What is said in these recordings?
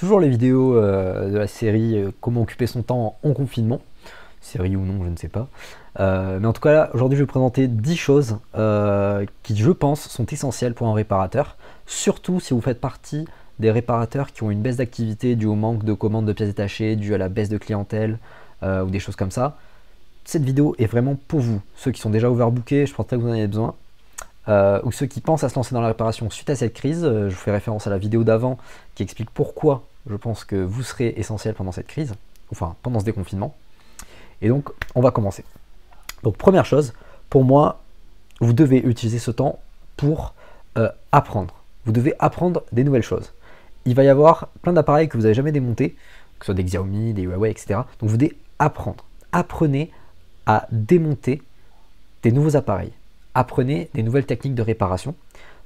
toujours les vidéos de la série Comment occuper son temps en confinement. Série ou non, je ne sais pas. Mais en tout cas, là, aujourd'hui, je vais vous présenter 10 choses qui, je pense, sont essentielles pour un réparateur. Surtout si vous faites partie des réparateurs qui ont une baisse d'activité due au manque de commandes de pièces détachées, due à la baisse de clientèle ou des choses comme ça. Cette vidéo est vraiment pour vous. Ceux qui sont déjà overbookés, je pense pas que vous en avez besoin. Ou ceux qui pensent à se lancer dans la réparation suite à cette crise. Je vous fais référence à la vidéo d'avant qui explique pourquoi je pense que vous serez essentiel pendant cette crise, enfin pendant ce déconfinement. Et donc, on va commencer. Donc, première chose, pour moi, vous devez utiliser ce temps pour apprendre. Vous devez apprendre des nouvelles choses. Il va y avoir plein d'appareils que vous n'avez jamais démontés, que ce soit des Xiaomi, des Huawei, etc. Donc, vous devez apprendre. Apprenez à démonter des nouveaux appareils. Apprenez des nouvelles techniques de réparation.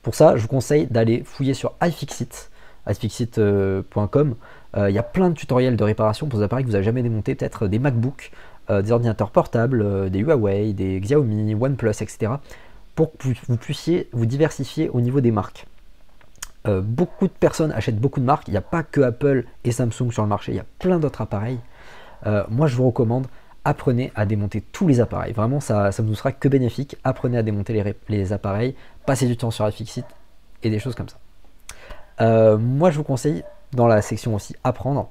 Pour ça, je vous conseille d'aller fouiller sur iFixit, iFixit.com. Il y a plein de tutoriels de réparation pour des appareils que vous n'avez jamais démontés, peut-être des MacBooks, des ordinateurs portables, des Huawei, des Xiaomi, OnePlus, etc. pour que vous puissiez vous diversifier au niveau des marques. Beaucoup de personnes achètent beaucoup de marques. Il n'y a pas que Apple et Samsung sur le marché, il y a plein d'autres appareils. Moi, je vous recommande, apprenez à démonter tous les appareils. Vraiment, ça ne vous sera que bénéfique. Apprenez à démonter les appareils, passez du temps sur iFixit et des choses comme ça. Moi, je vous conseille, dans la section aussi apprendre,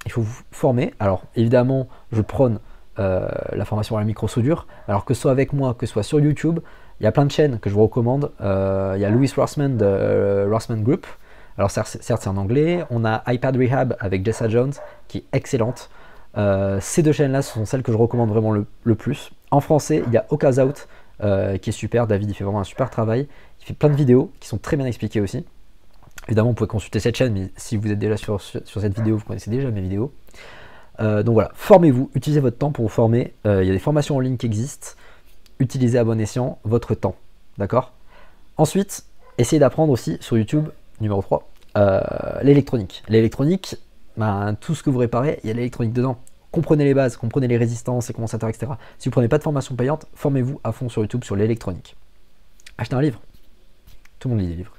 il faut vous former. Alors, évidemment, je prône la formation à la micro-soudure. Alors que ce soit avec moi, que ce soit sur YouTube, il y a plein de chaînes que je vous recommande. Il y a Louis Rossmann de Rossmann Group. Alors, certes, c'est en anglais. On a iPad Rehab avec Jessa Jones, qui est excellente. Ces deux chaînes-là sont celles que je recommande vraiment le plus. En français, il y a Okazout qui est super. David, il fait vraiment un super travail. Il fait plein de vidéos qui sont très bien expliquées aussi. Évidemment, vous pouvez consulter cette chaîne, mais si vous êtes déjà sur cette vidéo, vous connaissez déjà mes vidéos. Donc voilà, formez-vous, utilisez votre temps pour vous former. Il y a des formations en ligne qui existent. Utilisez à bon escient votre temps. D'accord? Ensuite, essayez d'apprendre aussi sur YouTube, numéro 3, l'électronique. L'électronique, tout ce que vous réparez, il y a l'électronique dedans. Comprenez les bases, comprenez les résistances, les condensateurs, etc. Si vous ne prenez pas de formation payante, formez-vous à fond sur YouTube sur l'électronique. Achetez un livre. Tout le monde lit des livres.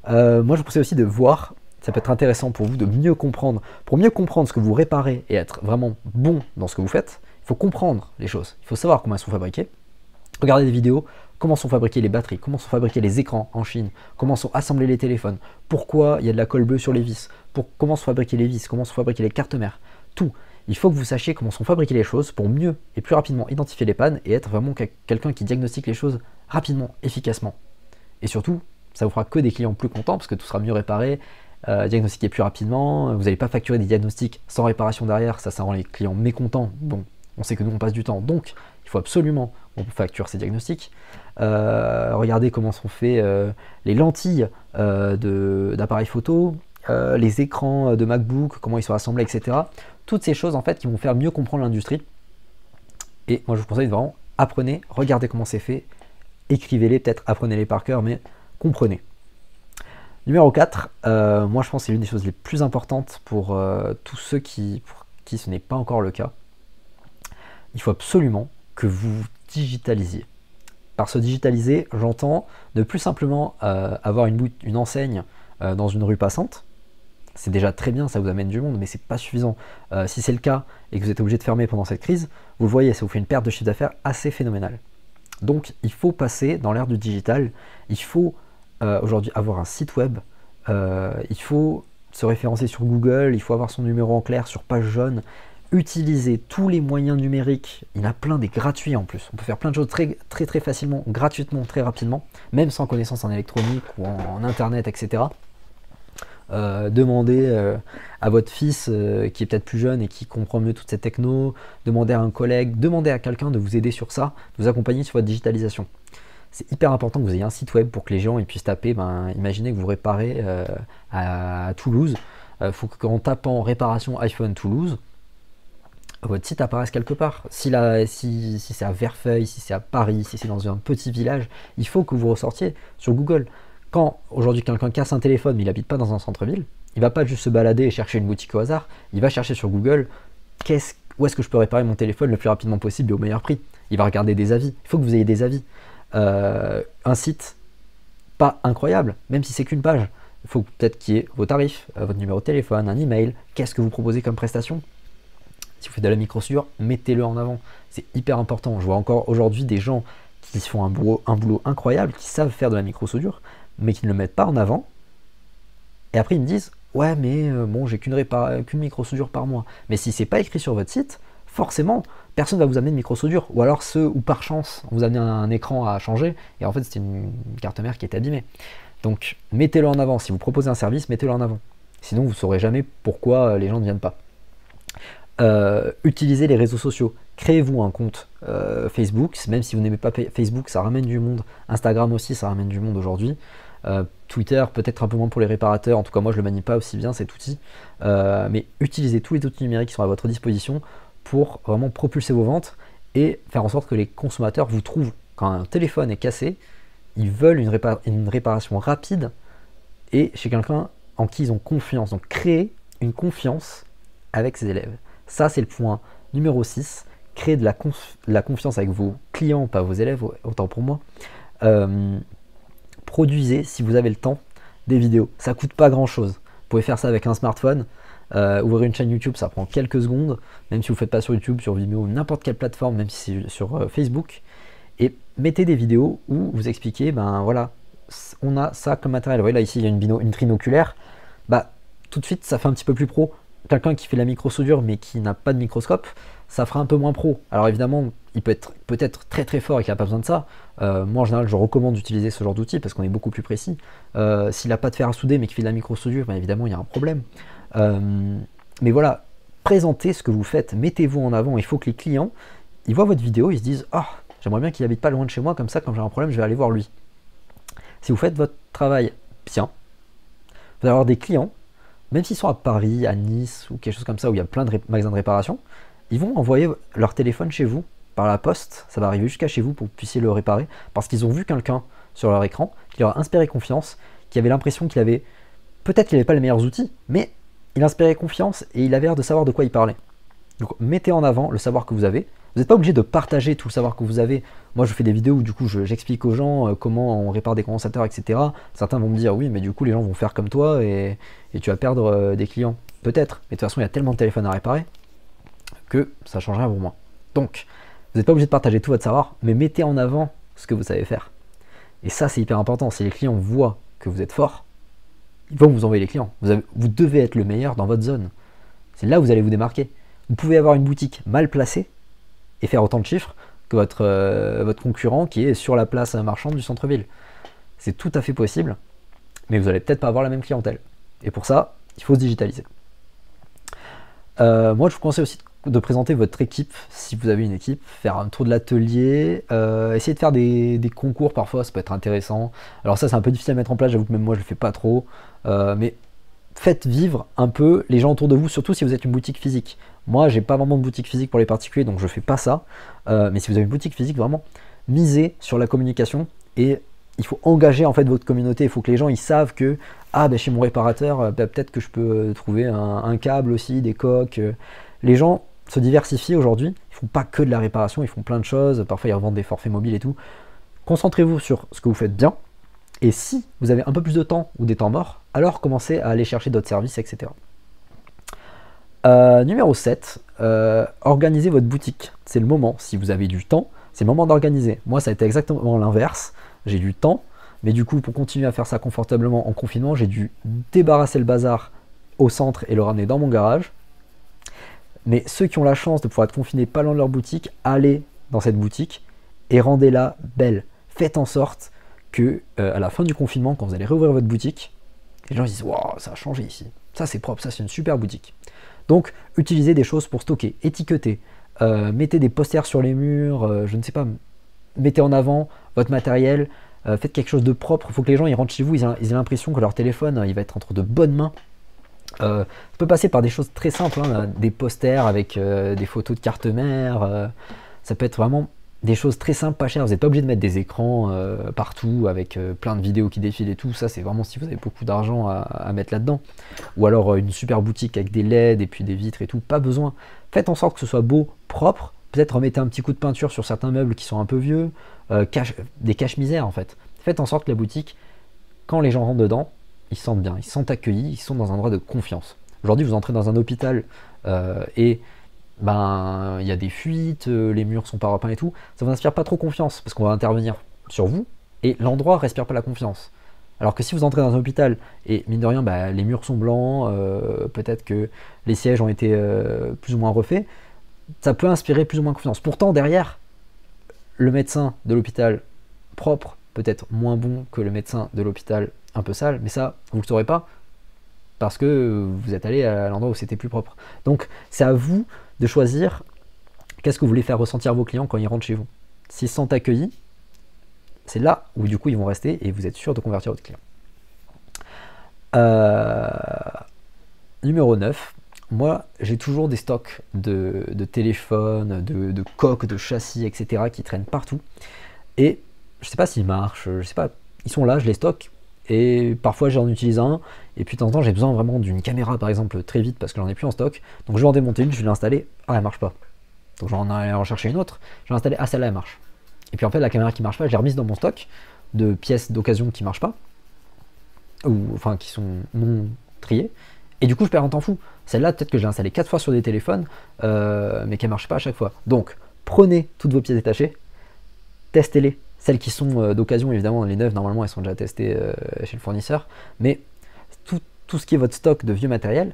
Moi, je vous conseille aussi de voir, ça peut être intéressant pour vous de mieux comprendre. Pour mieux comprendre ce que vous réparez et être vraiment bon dans ce que vous faites, il faut comprendre les choses. Il faut savoir comment elles sont fabriquées. Regardez des vidéos, comment sont fabriquées les batteries, comment sont fabriqués les écrans en Chine, comment sont assemblés les téléphones, pourquoi il y a de la colle bleue sur les vis, comment sont fabriquées les vis, comment sont fabriquées les cartes mères, tout. Il faut que vous sachiez comment sont fabriquées les choses pour mieux et plus rapidement identifier les pannes et être vraiment quelqu'un qui diagnostique les choses rapidement, efficacement. Et surtout, ça vous fera que des clients plus contents parce que tout sera mieux réparé, diagnostiqué plus rapidement, vous n'allez pas facturer des diagnostics sans réparation derrière, ça rend les clients mécontents. Bon, on sait que nous on passe du temps, donc il faut absolument qu'on facture ces diagnostics. Regardez comment sont faits les lentilles d'appareils photo, les écrans de MacBook, comment ils sont assemblés, etc. Toutes ces choses en fait qui vont faire mieux comprendre l'industrie. Et moi je vous conseille vraiment, apprenez, regardez comment c'est fait, écrivez-les, peut-être apprenez-les par cœur, mais comprenez. Numéro 4, moi je pense que c'est l'une des choses les plus importantes pour tous ceux pour qui ce n'est pas encore le cas. Il faut absolument que vous digitalisez. Par se digitaliser, j'entends ne plus simplement avoir une enseigne dans une rue passante. C'est déjà très bien, ça vous amène du monde, mais c'est pas suffisant. Si c'est le cas et que vous êtes obligé de fermer pendant cette crise, vous le voyez, ça vous fait une perte de chiffre d'affaires assez phénoménale. Donc il faut passer dans l'ère du digital, il faut aujourd'hui avoir un site web, il faut se référencer sur Google, il faut avoir son numéro en clair sur page jaune, utiliser tous les moyens numériques, il y en a plein des gratuits en plus, on peut faire plein de choses très facilement, gratuitement, très rapidement, même sans connaissance en électronique ou en internet, etc. Demandez à votre fils qui est peut-être plus jeune et qui comprend mieux toute cette techno, demandez à un collègue, demandez à quelqu'un de vous aider sur ça, de vous accompagner sur votre digitalisation. C'est hyper important que vous ayez un site web pour que les gens puissent taper, imaginez que vous réparez à Toulouse, il faut qu'en tapant réparation iPhone Toulouse, votre site apparaisse quelque part. Si c'est à Verfeil, si c'est à Paris, si c'est dans un petit village, il faut que vous ressortiez sur Google. Quand aujourd'hui quelqu'un casse un téléphone mais il n'habite pas dans un centre-ville, il ne va pas juste se balader et chercher une boutique au hasard, il va chercher sur Google où est-ce que je peux réparer mon téléphone le plus rapidement possible et au meilleur prix. Il va regarder des avis, il faut que vous ayez des avis. Un site pas incroyable, même si c'est qu'une page, il faut peut-être qu'il y ait vos tarifs, votre numéro de téléphone, un email, qu'est-ce que vous proposez comme prestation. Si vous faites de la microsoudure, mettez-le en avant. C'est hyper important. Je vois encore aujourd'hui des gens qui font un boulot incroyable, qui savent faire de la microsoudure, mais qui ne le mettent pas en avant. Et après, ils me disent, ouais, mais bon, j'ai qu'une microsoudure par mois. Mais si c'est pas écrit sur votre site, forcément, personne ne va vous amener de microsoudure. Ou alors ceux où par chance, on vous amenez un écran à changer, et en fait, c'était une carte mère qui est abîmée. Donc, mettez-le en avant. Si vous proposez un service, mettez-le en avant. Sinon, vous ne saurez jamais pourquoi les gens ne viennent pas. Utilisez les réseaux sociaux. Créez-vous un compte Facebook, même si vous n'aimez pas Facebook, ça ramène du monde. Instagram aussi, ça ramène du monde aujourd'hui. Twitter, peut-être un peu moins pour les réparateurs, en tout cas moi je le manie pas aussi bien cet outil. Mais utilisez tous les outils numériques qui sont à votre disposition pour vraiment propulser vos ventes et faire en sorte que les consommateurs vous trouvent. Quand un téléphone est cassé, ils veulent une réparation rapide et chez quelqu'un en qui ils ont confiance. Donc créer une confiance avec ses élèves. Ça, c'est le point numéro 6. Créer de la confiance avec vos clients, pas vos élèves, autant pour moi. Produisez, si vous avez le temps, des vidéos. Ça coûte pas grand-chose. Vous pouvez faire ça avec un smartphone. Ouvrir une chaîne YouTube, ça prend quelques secondes. Même si vous ne faites pas sur YouTube, sur Vimeo, n'importe quelle plateforme, même si c'est sur Facebook. Et mettez des vidéos où vous expliquez, ben voilà, on a ça comme matériel. Vous voyez là, ici, il y a une trinoculaire. Bah, tout de suite, ça fait un petit peu plus pro. Quelqu'un qui fait la microsoudure mais qui n'a pas de microscope, ça fera un peu moins pro. Alors évidemment, il peut être peut-être très très fort et qu'il n'a pas besoin de ça. Moi en général, je recommande d'utiliser ce genre d'outil parce qu'on est beaucoup plus précis. S'il n'a pas de fer à souder mais qu'il fait de la microsoudure, ben évidemment il y a un problème. Mais voilà, présentez ce que vous faites, mettez-vous en avant. Il faut que les clients, ils voient votre vidéo, ils se disent « Ah, j'aimerais bien qu'il habite pas loin de chez moi, comme ça quand j'ai un problème, je vais aller voir lui. » Si vous faites votre travail bien, vous allez avoir des clients, même s'ils sont à Paris, à Nice ou quelque chose comme ça où il y a plein de magasins de réparation, ils vont envoyer leur téléphone chez vous par la poste, ça va arriver jusqu'à chez vous pour que vous puissiez le réparer, parce qu'ils ont vu quelqu'un sur leur écran qui leur a inspiré confiance, qui avait l'impression qu'il avait, peut-être qu'il n'avait pas les meilleurs outils, mais il inspirait confiance et il avait l'air de savoir de quoi il parlait. Donc mettez en avant le savoir que vous avez. Vous n'êtes pas obligé de partager tout le savoir que vous avez. Moi je fais des vidéos où du coup j'explique aux gens comment on répare des condensateurs, etc. Certains vont me dire oui mais du coup les gens vont faire comme toi et tu vas perdre des clients. Peut-être, mais de toute façon il y a tellement de téléphones à réparer que ça change rien pour moi. Donc vous n'êtes pas obligé de partager tout votre savoir, mais mettez en avant ce que vous savez faire. Et ça c'est hyper important. Si les clients voient que vous êtes fort, ils vont vous envoyer les clients. Vous devez être le meilleur dans votre zone. C'est là où vous allez vous démarquer. Vous pouvez avoir une boutique mal placée et faire autant de chiffres que votre concurrent qui est sur la place marchande du centre-ville. C'est tout à fait possible, mais vous n'allez peut-être pas avoir la même clientèle. Et pour ça, il faut se digitaliser. Moi, je vous conseille aussi de présenter votre équipe, si vous avez une équipe, faire un tour de l'atelier, essayer de faire des concours parfois, ça peut être intéressant. Alors ça, c'est un peu difficile à mettre en place, j'avoue que même moi, je le fais pas trop, mais faites vivre un peu les gens autour de vous, surtout si vous êtes une boutique physique. Moi, j'ai pas vraiment de boutique physique pour les particuliers, donc je fais pas ça. Mais si vous avez une boutique physique, vraiment, misez sur la communication et il faut engager en fait votre communauté. Il faut que les gens ils savent que ah ben chez mon réparateur, peut-être que je peux trouver un câble aussi, des coques. Les gens se diversifient aujourd'hui. Ils font pas que de la réparation, ils font plein de choses. Parfois ils revendent des forfaits mobiles et tout. Concentrez-vous sur ce que vous faites bien. Et si vous avez un peu plus de temps ou des temps morts, alors commencez à aller chercher d'autres services, etc. Numéro 7, organisez votre boutique. C'est le moment, si vous avez du temps, c'est le moment d'organiser. Moi, ça a été exactement l'inverse. J'ai du temps, mais du coup, pour continuer à faire ça confortablement en confinement, j'ai dû débarrasser le bazar au centre et le ramener dans mon garage. Mais ceux qui ont la chance de pouvoir être confinés pas loin de leur boutique, allez dans cette boutique et rendez-la belle. Faites en sorte que à la fin du confinement, quand vous allez réouvrir votre boutique, les gens disent waouh, ça a changé ici. Ça c'est propre, ça c'est une super boutique. Donc utilisez des choses pour stocker, étiquetez, mettez des posters sur les murs, je ne sais pas, mettez en avant votre matériel, faites quelque chose de propre. Il faut que les gens ils rentrent chez vous, ils aient l'impression que leur téléphone il va être entre de bonnes mains. Ça peut passer par des choses très simples, hein, des posters avec des photos de carte mère, ça peut être vraiment des choses très simples, pas chères. Vous n'êtes pas obligé de mettre des écrans partout avec plein de vidéos qui défilent et tout. Ça, c'est vraiment si vous avez beaucoup d'argent à mettre là-dedans. Ou alors une super boutique avec des LED et puis des vitres et tout. Pas besoin. Faites en sorte que ce soit beau, propre. Peut-être remettez un petit coup de peinture sur certains meubles qui sont un peu vieux. Des cache-misères en fait. Faites en sorte que la boutique, quand les gens rentrent dedans, ils se sentent bien, ils se sentent accueillis, ils sont dans un endroit de confiance. Aujourd'hui, vous entrez dans un hôpital et ben il y a des fuites, les murs sont pas repeints et tout, ça vous inspire pas trop confiance parce qu'on va intervenir sur vous et l'endroit respire pas la confiance. Alors que si vous entrez dans un hôpital et mine de rien, bah, les murs sont blancs, peut-être que les sièges ont été plus ou moins refaits, ça peut inspirer plus ou moins confiance. Pourtant, derrière, le médecin de l'hôpital propre peut être moins bon que le médecin de l'hôpital un peu sale, mais ça, vous ne le saurez pas parce que vous êtes allé à l'endroit où c'était plus propre. Donc, c'est à vous de choisir qu'est-ce que vous voulez faire ressentir vos clients quand ils rentrent chez vous. S'ils se sentent accueillis, c'est là où du coup ils vont rester et vous êtes sûr de convertir votre client. Numéro 9, moi j'ai toujours des stocks de téléphones, de coques, de châssis, etc. qui traînent partout. Et je sais pas s'ils marchent, je sais pas, ils sont là, je les stocke. Et parfois j'en utilise un, et puis de temps en temps j'ai besoin vraiment d'une caméra par exemple très vite parce que j'en ai plus en stock. Donc je vais en démonter une, je vais l'installer, ah elle marche pas. Donc je vais en rechercher une autre, je vais l'installer, ah celle-là elle marche. Et puis en fait la caméra qui marche pas, je l'ai remise dans mon stock de pièces d'occasion qui marchent pas, ou enfin qui sont non triées, et du coup je perds un temps fou. Celle-là peut-être que je l'ai installée 4 fois sur des téléphones, mais qu'elle marche pas à chaque fois. Donc prenez toutes vos pièces détachées, testez-les. Celles qui sont d'occasion, évidemment, les neuves, normalement, elles sont déjà testées chez le fournisseur. Mais tout ce qui est votre stock de vieux matériel,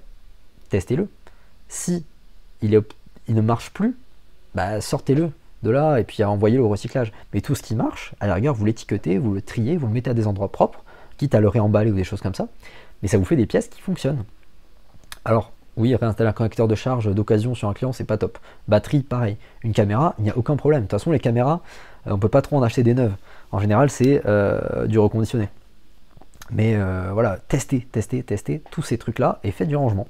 testez-le. Si il ne marche plus, bah, sortez-le de là et puis envoyez-le au recyclage. Mais tout ce qui marche, à la rigueur, vous l'étiquetez, vous le triez, vous le mettez à des endroits propres, quitte à le réemballer ou des choses comme ça. Mais ça vous fait des pièces qui fonctionnent. Alors, oui, réinstaller un connecteur de charge d'occasion sur un client, c'est pas top. Batterie, pareil. Une caméra, il n'y a aucun problème. De toute façon, les caméras, on peut pas trop en acheter des neuves. En général, c'est du reconditionné. Mais voilà, testez tous ces trucs-là et faites du rangement.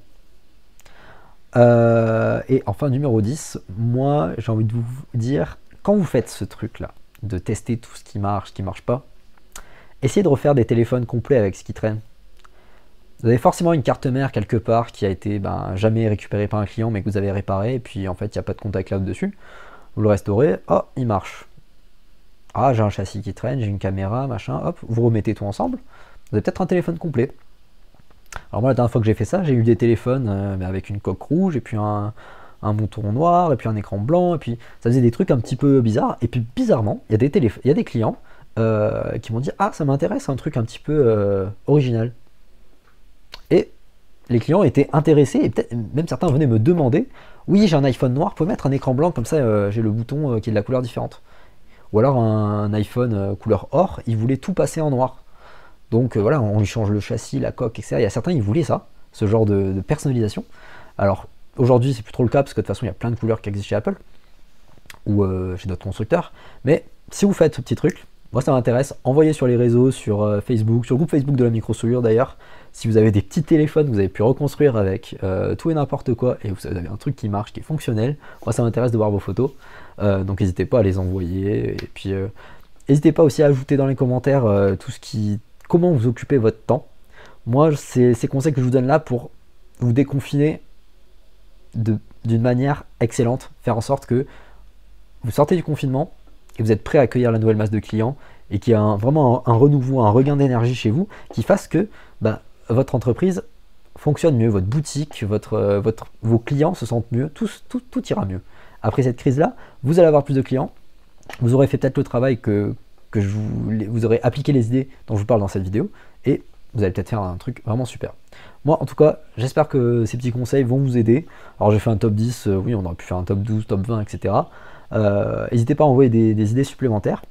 Et enfin, numéro 10, moi, j'ai envie de vous dire, quand vous faites ce truc-là, de tester tout ce qui marche pas, essayez de refaire des téléphones complets avec ce qui traîne. Vous avez forcément une carte mère quelque part qui a été jamais récupérée par un client mais que vous avez réparé et puis en fait il n'y a pas de contact cloud dessus. Vous le restaurez, oh il marche. Ah j'ai un châssis qui traîne, j'ai une caméra, machin, hop, vous remettez tout ensemble. Vous avez peut-être un téléphone complet. Alors moi la dernière fois que j'ai fait ça, j'ai eu des téléphones avec une coque rouge et puis un bouton noir et puis un écran blanc et puis ça faisait des trucs un petit peu bizarres. Et puis bizarrement, il y a des clients qui m'ont dit ah ça m'intéresse un truc un petit peu original. Et les clients étaient intéressés, et peut-être même certains venaient me demander oui, j'ai un iPhone noir, vous pouvez mettre un écran blanc, comme ça j'ai le bouton qui est de la couleur différente. Ou alors un iPhone couleur or, ils voulaient tout passer en noir. Donc voilà, on lui change le châssis, la coque, etc. Il y a certains, ils voulaient ça, ce genre de personnalisation. Alors aujourd'hui, c'est plus trop le cas, parce que de toute façon, il y a plein de couleurs qui existent chez Apple, ou chez d'autres constructeurs. Mais si vous faites ce petit truc, moi ça m'intéresse, envoyez sur les réseaux, sur Facebook, sur le groupe Facebook de la microsoudure d'ailleurs. Si vous avez des petits téléphones, vous avez pu reconstruire avec tout et n'importe quoi, et vous avez un truc qui marche, qui est fonctionnel, moi ça m'intéresse de voir vos photos, donc n'hésitez pas à les envoyer, et puis n'hésitez pas aussi à ajouter dans les commentaires comment vous occupez votre temps. Moi c'est ces conseils que je vous donne là pour vous déconfiner d'une manière excellente, faire en sorte que vous sortez du confinement, et vous êtes prêt à accueillir la nouvelle masse de clients, et qu'il y a vraiment un renouveau, un regain d'énergie chez vous, qui fasse que votre entreprise fonctionne mieux, votre boutique, vos clients se sentent mieux, tout ira mieux. Après cette crise-là, vous allez avoir plus de clients, vous aurez fait peut-être le travail vous aurez appliqué les idées dont je vous parle dans cette vidéo, et vous allez peut-être faire un truc vraiment super. Moi, en tout cas, j'espère que ces petits conseils vont vous aider. Alors j'ai fait un top 10, oui, on aurait pu faire un top 12, top 20, etc. N'hésitez pas à envoyer des idées supplémentaires.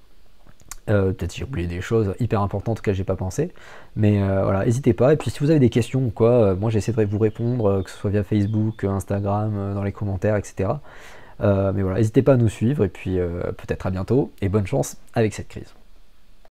Peut-être j'ai oublié des choses hyper importantes auxquelles j'ai pas pensé, mais voilà, n'hésitez pas. Et puis si vous avez des questions ou quoi, moi j'essaie de vous répondre, que ce soit via Facebook, Instagram, dans les commentaires, etc. Mais voilà, n'hésitez pas à nous suivre, et puis peut-être à bientôt, et bonne chance avec cette crise.